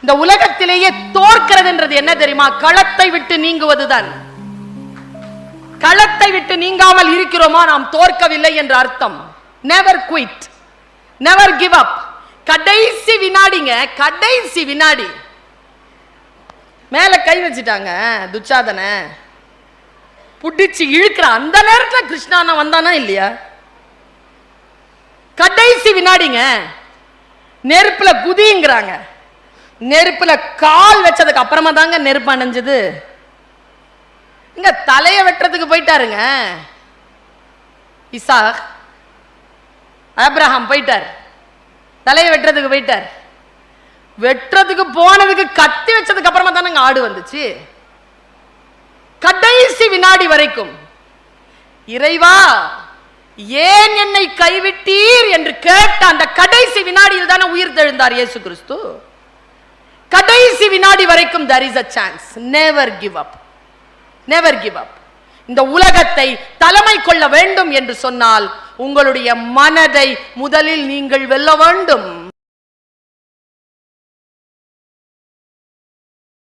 இந்த உலகத்திலேயே தோற்கிறது என்ன தெரியுமா? களத்தை விட்டு நீங்குவதுதான். களத்தை விட்டு நீங்காமல் இருக்கிறோமா, நாம் தோற்கவில்லை என்ற அர்த்தம். Never quit, never give up. கடைசி வினாடிங்க, கடைசி வினாடி மேல கை வச்சுட்டாங்க துச்சாதன, புடிச்சு இழுக்கிற அந்த நேரத்தில் கிருஷ்ணானா வந்தானா இல்லையா? கடைசி வினாடிங்க, நெருப்புல குதிங்கிறாங்க. நெருப்புல கால் வச்சதுக்கு அப்புறமா தாங்க நெருப்பு அணைஞ்சது. இங்க தலைய வெட்டுறதுக்கு போயிட்டாருங்க இசாக். ஆபிரகாம் போயிட்டார், தலையை வெட்டுறதுக்கு போயிட்டார். வெட்டுறதுக்கு போனதுக்கு கத்தி வச்சதுக்கு அப்புறமா தானே ஆடு வந்துச்சு. கடைசி வினாடி வரைக்கும் இறைவா ஏன் என்னை கைவிட்டீர் என்று கேட்ட அந்த கடைசி வினாடியில் தானே உயிர் தெழுந்தார் இயேசு கிறிஸ்து. கடைசி வினாடி வரைக்கும் there is a chance. never give up, never give up. இந்த உலகத்தை தலைமை கொள்ள வேண்டும் என்று சொன்னால் உங்களுடைய மனதை முதலில் நீங்கள் வெல்ல வேண்டும்.